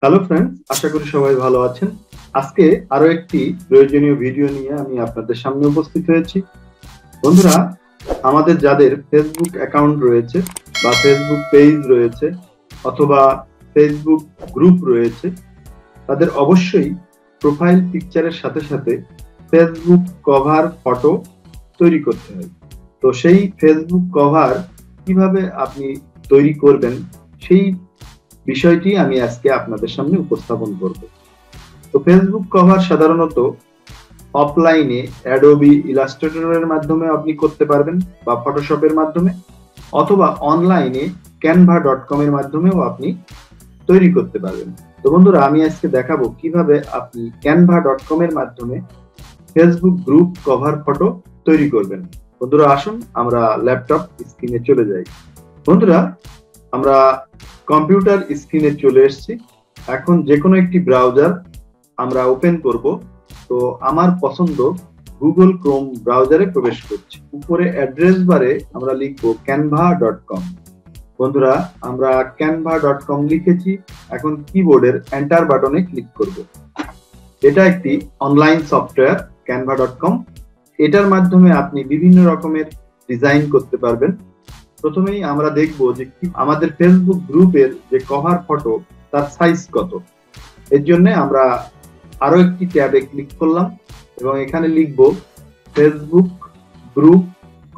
Hello friends, আশা করি সবাই ভালো আছেন। আজকে আরো একটি প্রয়োজনীয় ভিডিও নিয়ে আমি আপনাদের সামনে উপস্থিত হয়েছি। বন্ধুরা, আমাদের যাদের ফেসবুক অ্যাকাউন্ট রয়েছে বা ফেসবুক পেজ রয়েছে অথবা ফেসবুক গ্রুপ রয়েছে, তাদের অবশ্যই প্রোফাইল পিকচারের সাথে সাথে ফেসবুক কভার ফটো তৈরি করতে হয়। তো সেই ফেসবুক কভার কিভাবে আপনি তৈরি করবেন, সেই বিষয়টি আমি আজকে আপনাদের সামনে উপস্থাপন করব। তো ফেসবুক কভার সাধারণত অফলাইনে অ্যাডোবি ইলাস্ট্রেটরের মাধ্যমে আপনি করতে পারবেন বা ফটোশপের মাধ্যমে, অথবা অনলাইনে canva.com এর মাধ্যমেও আপনি তৈরি করতে পারবেন। তো বন্ধুরা, আমি আজকে দেখাবো কিভাবে আপনি canva.com এর মাধ্যমে ফেসবুক গ্রুপ কভার ফটো তৈরি করবেন। বন্ধুরা, আসুন আমরা ল্যাপটপ স্ক্রিনে চলে যাই। বন্ধুরা, আমরা কম্পিউটার স্ক্রিনে চলে এসেছি। এখন যে কোনো একটি ব্রাউজার আমরা ওপেন করব। তো আমার পছন্দ গুগল ক্রোম ব্রাউজারে প্রবেশ করছি। উপরে অ্যাড্রেস বারে আমরা লিখব canva.com। বন্ধুরা, আমরা canva.com লিখেছি। এখন কিবোর্ডের এন্টার বাটনে ক্লিক করব। এটা একটি অনলাইন সফটওয়্যার canva.com। এটার মাধ্যমে আপনি বিভিন্ন রকমের ডিজাইন করতে পারবেন। প্রথমেই আমরা দেখব যে আমাদের ফেসবুক গ্রুপের যে কভার ফটো তার সাইজ কত। এর জন্য আমরা আরো একটি ট্যাবে ক্লিক করলাম এবং এখানে লিখব Facebook group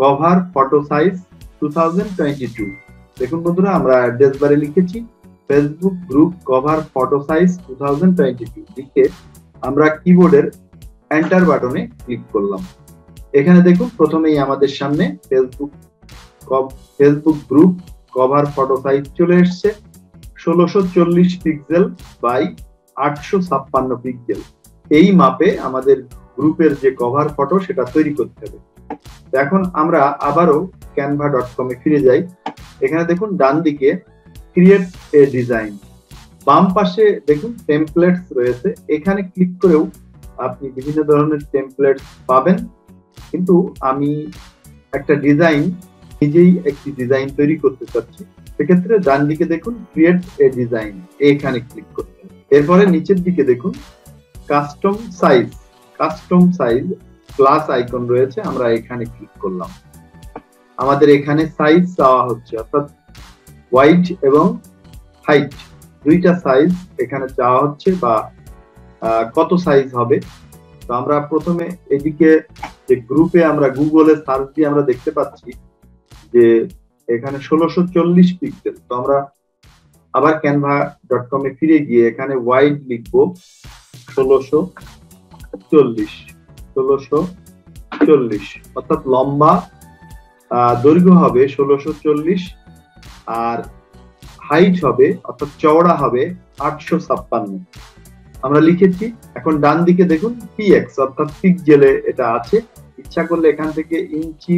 cover photo size 2022। দেখুন বন্ধুরা, আমরা অ্যাড্রেস বারে লিখেছি Facebook group cover photo size 2022 লিখে আমরা কিবোর্ডের এন্টার বাটনে ক্লিক করলাম। এখানে দেখুন প্রথমেই আমাদের সামনে Facebook group cover photo size চলে এসছে 1640 পিক্সেল বাই 856 পিক্সেল। এই মাপে আমাদের গ্রুপের যে কভার ফটো সেটা তৈরি করতে হবে। এখন আমরা আবারও canva.com এ ফিরে যাই। এখানে দেখুন ডান দিকে ক্রিয়েট এ ডিজাইন, বাম পাশে দেখুন টেমপ্লেটস রয়েছে। এখানে ক্লিক করেও আপনি বিভিন্ন ধরনের টেমপ্লেটস পাবেন, কিন্তু আমি একটা ডিজাইন নিজেই একটি ডিজাইন তৈরি করতে চাচ্ছি। সেক্ষেত্রে ডান দিকে দেখুন ক্রিয়েট এ ডিজাইন, এখানে ক্লিক করতে হবে। এরপরে নিচের দিকে দেখুন কাস্টম সাইজ প্লাস আইকন রয়েছে, আমরা এখানে ক্লিক করলাম। আমাদের এখানে সাইজ চাওয়া হচ্ছে, অর্থাৎ ওয়াইড এবং হাইট দুইটা সাইজ এখানে চাওয়া হচ্ছে, বা কত সাইজ হবে। তো আমরা প্রথমে এদিকে যে গ্রুপে আমরা গুগলে সার্চ দিয়ে আমরা দেখতে পাচ্ছি যে এখানে 1640 পিক্সেল। তো আমরা আবার canva.com এ ফিরে গিয়ে এখানে ওয়াইড লিখবো 1640, অর্থাৎ লম্বা দৈর্ঘ্য হবে 1640 আর হাইট হবে অর্থাৎ চওড়া হবে 856। আমরা লিখেছি। এখন ডান দিকে দেখুন পিএক্স অর্থাৎ পিক্সেলে এটা আছে। ইচ্ছা করলে এখান থেকে ইঞ্চি,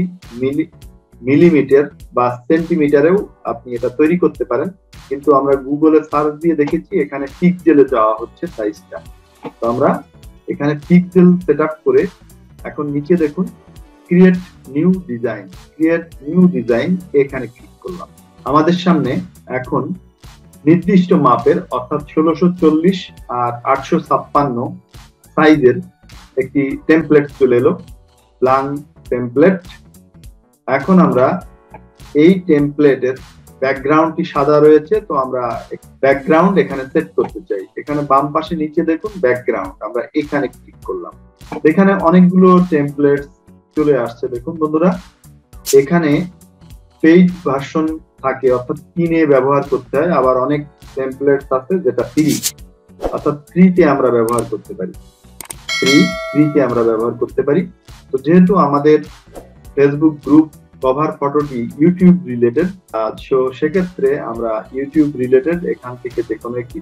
মিলিমিটার বা সেন্টিমিটারেও আপনি এটা তৈরি করতে পারেন, কিন্তু আমরা গুগলে সার্চ দিয়ে দেখেছি এখানে পিক্সেলে যাওয়া হচ্ছে সাইজটা। তো আমরা এখানে পিক্সেল সেটআপ করে এখন নিচে দেখুন ক্রিয়েট নিউ ডিজাইন, এখানে ক্লিক করলাম। আমাদের সামনে এখন নির্দিষ্ট মাপের অর্থাৎ 1640 আর 856 সাইজের একটি টেমপ্লেট চলে এলো, ব্ল্যাঙ্ক টেমপ্লেট। এখন আমরা এই টেমপ্লেটের ব্যাকগ্রাউন্ডটি সাদা রয়েছে, তো আমরা ব্যাকগ্রাউন্ড এখানে সেট করতে চাই। এখানে বাম পাশে নিচে দেখুন ব্যাকগ্রাউন্ড, আমরা এখানে ক্লিক করলাম। এখানে অনেকগুলো টেমপ্লেট চলে আসছে। দেখুন বন্ধুরা, এখানে পেইড ভার্সন থাকে অর্থাৎ কিনে ব্যবহার করতে হয়, আবার অনেক টেমপ্লেটস আছে যেটা ফ্রি অর্থাৎ ফ্রিতে আমরা ব্যবহার করতে পারি। তো যেহেতু আমাদের ফেসবুক গ্রুপ কভার ফটোটি ইউটিউব রিলেটেড, সেক্ষেত্রে আমরা ইউটিউব রিলেটেড এখান থেকে যে কোনো একটি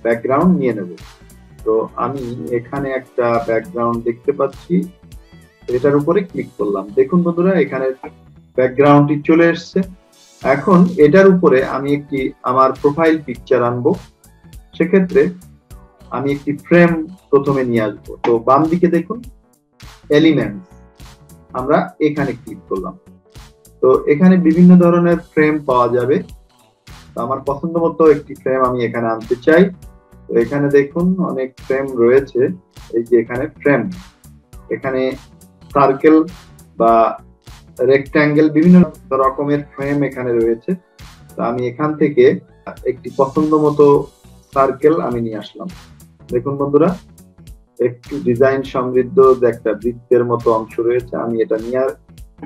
ব্যাকগ্রাউন্ড নিয়ে নেব। তো আমি এখানে একটা ব্যাকগ্রাউন্ড দেখতে পাচ্ছি, এটার উপরে ক্লিক করলাম। দেখুন বন্ধুরা, এখানে ব্যাকগ্রাউন্ডটি চলে এসছে। এখন এটার উপরে আমি একটি আমার প্রোফাইল পিকচার আনবো। সেক্ষেত্রে আমি একটি ফ্রেম প্রথমে নিয়ে আসবো। তো বাম দিকে দেখুন এলিমেন্টস, আমরা এখানে ক্লিক করলাম। তো এখানে বিভিন্ন ধরনের ফ্রেম পাওয়া যাবে। তো আমার পছন্দ মতো একটি ফ্রেম আমি এখানে আনতে চাই। তো এখানে দেখুন অনেক ফ্রেম রয়েছে। এই যে এখানে ফ্রেম, এখানে সার্কেল বা রেক্ট্যাঙ্গেল বিভিন্ন রকমের ফ্রেম এখানে রয়েছে। তো আমি এখান থেকে একটি পছন্দ মতো সার্কেল আমি নিয়ে আসলাম। দেখুন বন্ধুরা, একটু ডিজাইন সমৃদ্ধ যে একটা বৃত্তের মতো অংশ রয়েছে, আমি এটা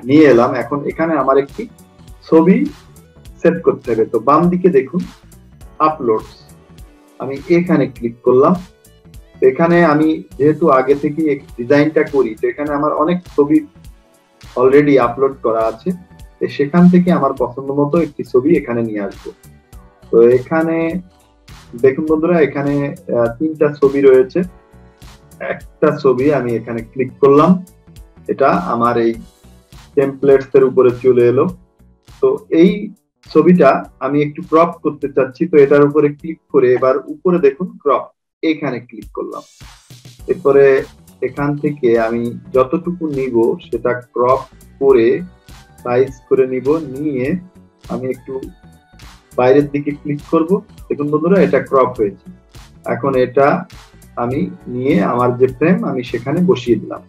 নিয়ে এলাম। এখন এখানে আমার একটি ছবি সেট করতে হবে। তো বাম দিকে দেখুন আপলোড, আমি এখানে ক্লিক করলাম। এখানে আমি যেহেতু আগে থেকে ডিজাইনটা করি, তো এখানে আমার অনেক ছবি অলরেডি আপলোড করা আছে। সেখান থেকে আমার পছন্দ মতো একটি ছবি এখানে নিয়ে আসবো। তো এখানে দেখুন বন্ধুরা, এখানে 3টা ছবি রয়েছে। একটা ছবি আমি এখানে ক্লিক করলাম, এটা আমার এই টেমপ্লেটস এর উপরে চলে এলো। তো এই ছবিটা আমি একটু ক্রপ করতে চাচ্ছি। তো এটার উপরে ক্লিক করে এবার উপরে দেখুন ক্রপ, এখানে ক্লিক করলাম। এরপরে এখান থেকে আমি যতটুকু নিব সেটা ক্রপ করে সাইজ করে নিব, নিয়ে আমি একটু বাইরের দিকে ক্লিক করব। দেখুন বন্ধুরা, এটা ক্রপ হয়েছে। এখন এটা আমি নিয়ে আমার যে ফ্রেম আমি সেখানে বসিয়ে দিলাম।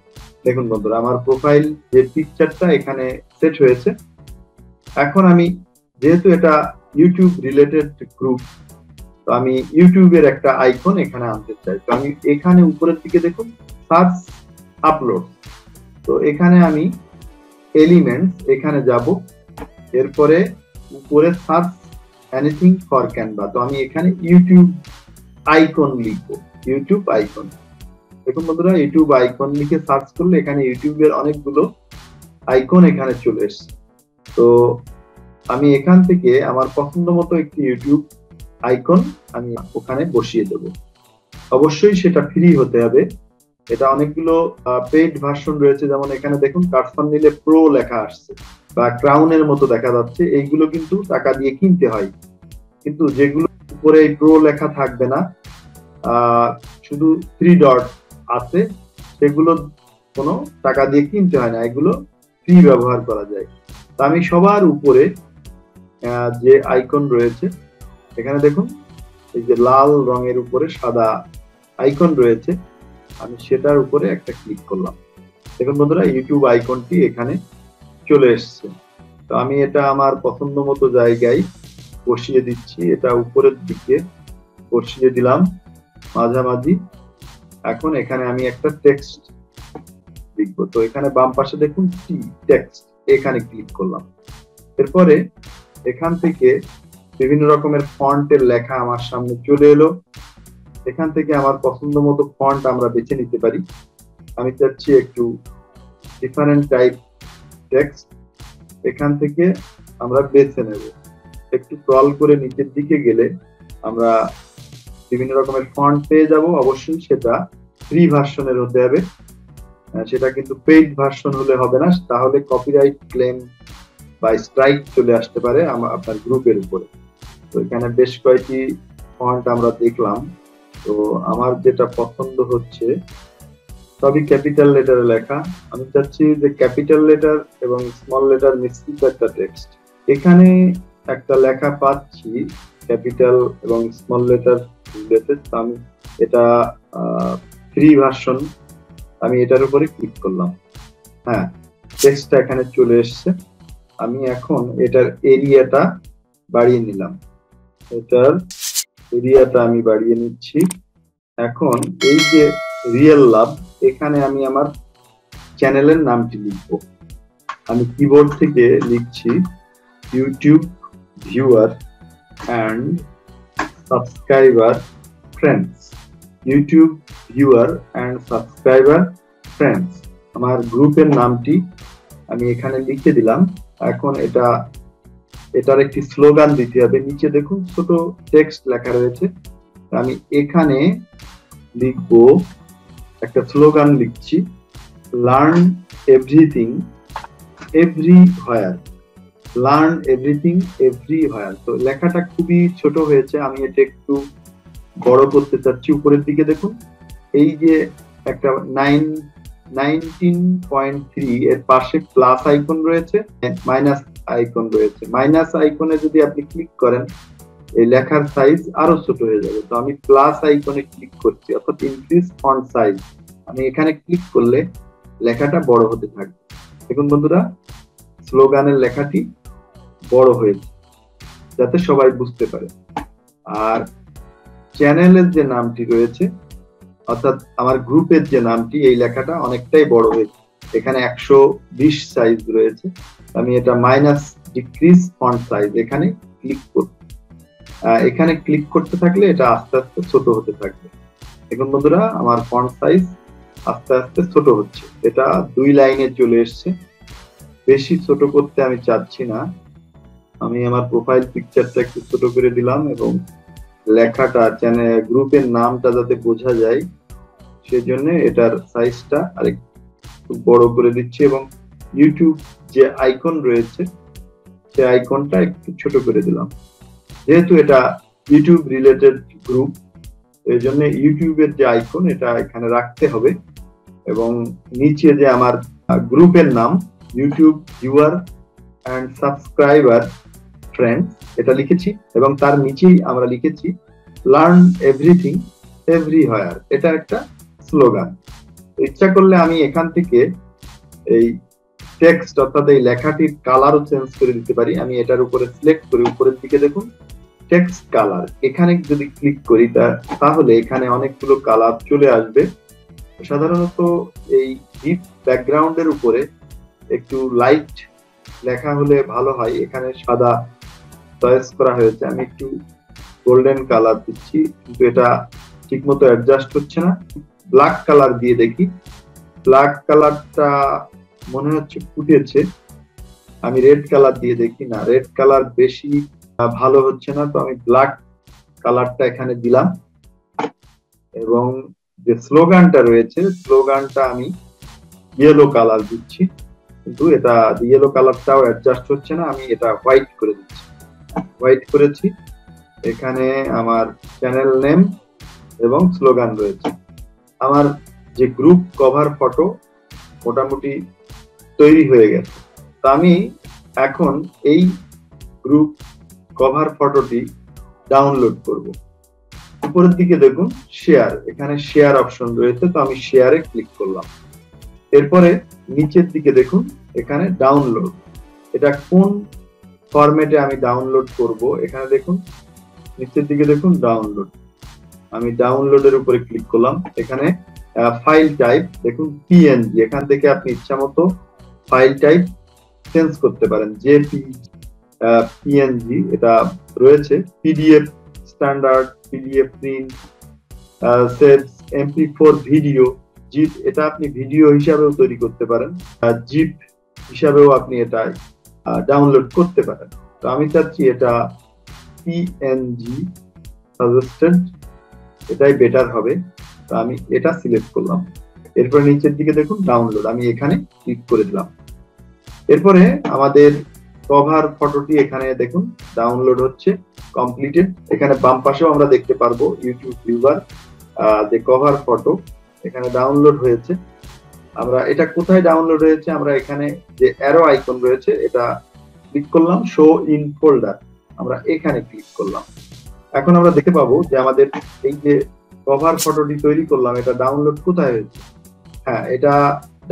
দেখুন বন্ধুরা, আমার প্রোফাইল যে পিকচারটা এখানে সেট হয়েছে। এখন আমি যেহেতু এটা ইউটিউব রিলেটেড গ্রুপ, তো আমি ইউটিউবের একটা আইকন এখানে আনতে চাই। তো আমি এখানে উপরের দিকে দেখুন সার্চ আপলোড, তো এখানে আমি এলিমেন্টস এখানে যাব। এরপরে উপরে সার্চ এনিথিং ফর ক্যানভা, তো আমি এখানে ইউটিউব আইকন লিখবো, ইউটিউব আইকন। দেখুন বন্ধুরা, ইউটিউব আইকন লিখে সার্চ করলে এখানে ইউটিউবের অনেকগুলো আইকন এখানে চলে এসছে। তো আমি এখান থেকে আমার পছন্দ মতো একটি ইউটিউব আইকন আমি ওখানে বসিয়ে দেব। অবশ্যই সেটা ফ্রি হতে হবে। এটা অনেকগুলো পেইড ভার্সন রয়েছে, যেমন এখানে দেখুন কার্সন নিলে প্রো লেখা আসছে বা ক্রাউনের মতো দেখা যাচ্ছে। এইগুলো কিন্তু টাকা দিয়ে কিনতে হয়, কিন্তু যেগুলো উপরে প্রো লেখা থাকবে না, শুধু 3 ডট আছে, সেগুলো কোনো টাকা দিয়ে কিনতে হয় না, এগুলো ফ্রি ব্যবহার করা যায়। তো আমি সবার উপরে যে আইকন রয়েছে এখানে দেখুন, এই যে লাল রঙের উপরে সাদা আইকন রয়েছে, আমি সেটার উপরে একটা ক্লিক করলাম। দেখুন বন্ধুরা, ইউটিউব আইকনটি এখানে চলে এসছে। তো আমি এটা আমার পছন্দ মতো জায়গায় বসিয়ে দিচ্ছি। এটা উপরের দিকে বসিয়ে দিলাম, মাঝামাঝি। এখন এখানে আমি একটা টেক্সট লিখবো। তো এখানে বাম পাশে দেখুন টেক্সট, এখানে ক্লিক করলাম। এরপরে এখান থেকে বিভিন্ন রকমের ফন্টের লেখা আমার সামনে চলে এলো। এখান থেকে আমার পছন্দ মতো ফন্ট আমরা বেছে নিতে পারি। আমি চাচ্ছি একটু ডিফারেন্ট টাইপ টেক্সট, এখান থেকে আমরা বেছে নেব। একটু স্ক্রল করে নিচের দিকে গেলে আমরা বিভিন্ন রকমের ফন্ট পেয়ে যাব। অবশ্যই সেটা ফ্রি ভার্সনের হতে হবে, সেটা কিন্তু পেইড ভার্সন হলে হবে না, তাহলে কপিরাইট ক্লেম বা স্ট্রাইক চলে আসতে পারে আপনার গ্রুপের উপরে। তো এখানে বেশ কয়েকটি ফন্ট আমরা দেখলাম। তো আমার যেটা পছন্দ হচ্ছে সবই ক্যাপিটাল লেটারে লেখা। আমি চাচ্ছি যে ক্যাপিটাল লেটার এবং স্মল লেটার মিশ্রিত একটা টেক্সট। এখানে একটা লেখা পাচ্ছি ক্যাপিটাল এবং স্মল লেটার রিলেটেড। আমি এটা ফ্রি ভার্সন, আমি এটার উপরে ক্লিক করলাম। হ্যাঁ, টেক্সটটা এখানে চলে এসছে। আমি এখন এটার এরিয়াটা বাড়িয়ে নিলাম, এটার এরিয়াটা আমি বাড়িয়ে নিচ্ছি। এখন এই যে রিয়েল লাভ, এখানে আমি আমার চ্যানেলের নামটি লিখব। আমি কিবোর্ড থেকে লিখছি YouTube viewer and subscriber friends, YouTube viewer and subscriber friends. আমার গ্রুপের নামটি আমি এখানে লিখে দিলাম। এখন এটার একটি স্লোগান দিতে হবে। নিচে দেখুন ছোট টেক্সট লেখা রয়েছে, আমি এখানে লিখব, একটা স্লোগান লিখছি, learn everything everywhere, learn everything everywhere. তো লেখাটা খুবই ছোট হয়েছে, আমি এটা একটু বড় করতে চাচ্ছি। উপরের দিকে দেখুন এই যে একটা 19.3 এর পাশে প্লাস আইকন রয়েছে, মাইনাস আইকন রয়েছে। মাইনাস আইকনে যদি আপনি ক্লিক করেন, এই লেখার সাইজ আরো ছোট হয়ে যাবে। তো আমি প্লাস আইকনে ক্লিক করছি, অর্থাৎ ইনক্রিজ ফন্ট সাইজ। আমি এখানে ক্লিক করলে লেখাটা বড় হতে থাকবে। দেখুন বন্ধুরা, স্লোগানের লেখাটি বড় হয়েছে, যাতে সবাই বুঝতে পারে। আর চ্যানেলের যে নামটি রয়েছে, অর্থাৎ আমার গ্রুপের যে নামটি, এই লেখাটা অনেকটাই বড় হয়েছে। এখানে 120 সাইজ রয়েছে, আমি এটা মাইনাস ডিক্রিজ ফন্ট সাইজ এখানে ক্লিক করব। এখানে ক্লিক করতে থাকলে এটা আস্তে আস্তে ছোট হতে থাকবে। এখন বন্ধুরা, আমার ফন্ট সাইজ আস্তে আস্তে ছোট হচ্ছে, এটা 2 লাইনে চলে এসছে। বেশি ছোট করতে আমি চাচ্ছি না, আমি আমার প্রোফাইল পিকচারটা একটু ছোট করে দিলাম এবং লেখাটা চ্যানেল গ্রুপের নামটা যাতে বোঝা যায় সেজন্য এটার সাইজটা আরেকটু বড় করে দিচ্ছি এবং ইউটিউব যে আইকন রয়েছে সেই আইকনটা একটু ছোট করে দিলাম। যেহেতু এটা ইউটিউব রিলেটেড গ্রুপ, এই জন্য ইউটিউবের যে আইকন এটা এখানে রাখতে হবে এবং নিচে যে আমার গ্রুপের নাম YouTube viewer and subscriber friends এটা লিখেছি এবং তার নিচেই আমরা লিখেছি লার্ন এভরিথিং এভরিহোয়ার। এটা একটা স্লোগান। ইচ্ছা করলে আমি এখান থেকে এই টেক্সট অর্থাৎ এই লেখাটির কালারও চেঞ্জ করে দিতে পারি। আমি এটার উপরে সিলেক্ট করে উপরের দিকে দেখুন টেক্সট কালার, এখানে যদি ক্লিক করি তাহলে এখানে অনেকগুলো কালার চলে আসবে। সাধারণত এই ডিপ ব্যাকগ্রাউন্ডের উপরে একটু লাইট লেখা হলে ভালো হয়। এখানে সাদা চয়েস করা হয়েছে, আমি একটু গোল্ডেন কালার দিচ্ছি, কিন্তু এটা ঠিকমতো অ্যাডজাস্ট হচ্ছে না। ব্ল্যাক কালার দিয়ে দেখি, ব্ল্যাক কালারটা মনে হচ্ছে ফুটেছে। আমি রেড কালার দিয়ে দেখি, না রেড কালার বেশি ভালো হচ্ছে না। তো আমি ব্ল্যাক কালারটা এখানে দিলাম এবং যে স্লোগানটা রয়েছে স্লোগানটা আমি ইয়েলো কালার দিচ্ছি, কিন্তু এটা ইয়েলো কালারটাও অ্যাডজাস্ট হচ্ছে না। আমি এটা হোয়াইট করে দিচ্ছি, হোয়াইট করেছি। এখানে আমার চ্যানেল নেম এবং স্লোগান রয়েছে। আমার যে গ্রুপ কভার ফটো মোটামুটি তৈরি হয়ে গেছে। তো আমি এখন এই গ্রুপ কভার ফটোটি ডাউনলোড করব। উপরের দিকে দেখুন শেয়ার, এখানে শেয়ার অপশন রয়েছে, তো আমি শেয়ারে ক্লিক করলাম। এরপরে নিচের দিকে দেখুন এখানে ডাউনলোড, এটা কোন ফরম্যাটে আমি ডাউনলোড করব এখানে দেখুন নিচের দিকে দেখুন ডাউনলোড। আমি ডাউনলোডের উপরে ক্লিক করলাম। এখানে ফাইল টাইপ দেখুন পিএনজি, এখান থেকে আপনি ইচ্ছা মতো ফাইল টাইপ চেঞ্জ করতে পারেন। পিএনজি এটা রয়েছে, PDF standard, PDF print, saves, MP four video, zip এটা আপনি ভিডিও হিসাবেও তৈরি করতে পারেন, জিপ হিসাবেও আপনি এটা ডাউনলোড করতে পারেন। তো আমি চাচ্ছি এটা পিএনজি সাজেস্টেড, এটাই বেটার হবে। তো আমি এটা সিলেক্ট করলাম। এরপর নিচের দিকে দেখুন ডাউনলোড, আমি এখানে ক্লিক করে দিলাম। এরপরে আমাদের কভার ফটোটি এখানে দেখুন ডাউনলোড হচ্ছে, কমপ্লিটেড। এখানে বাম পাশেও আমরা দেখতে পারবো ইউটিউব ভিউয়ার যে কভার ফটো এখানে ডাউনলোড হয়েছে। আমরা এটা কোথায় ডাউনলোড হয়েছে, আমরা এখানে যে অ্যারো আইকন রয়েছে এটা ক্লিক করলাম, শো ইন ফোল্ডার, আমরা এখানে ক্লিক করলাম। এখন আমরা দেখতে পাবো যে আমাদের এই যে কভার ফটোটি তৈরি করলাম এটা ডাউনলোড কোথায় হয়েছে। হ্যাঁ, এটা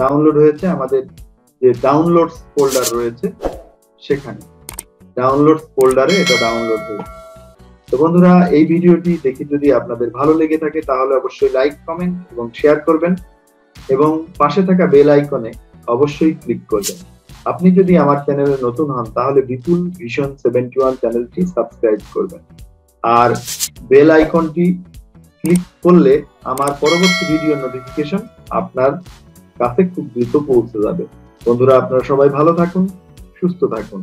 ডাউনলোড হয়েছে আমাদের যে ডাউনলোডস ফোল্ডার রয়েছে সেখানে, ডাউনলোডস ফোল্ডারে এটা ডাউনলোড হয়েছে। তো বন্ধুরা, এই ভিডিওটি দেখে যদি আপনাদের ভালো লেগে থাকে তাহলে অবশ্যই লাইক, কমেন্ট এবং শেয়ার করবেন এবং পাশে থাকা বেল আইকনে অবশ্যই ক্লিক করবেন। আপনি যদি আমার চ্যানেলে নতুন হন তাহলে বিপুল ভিশন 71 চ্যানেলটি সাবস্ক্রাইব করবেন আর বেল আইকনটি ক্লিক করলে আমার পরবর্তী ভিডিও নোটিফিকেশন আপনার কাছে খুব দ্রুত পৌঁছে যাবে। বন্ধুরা, আপনারা সবাই ভালো থাকুন, সুস্থ থাকুন।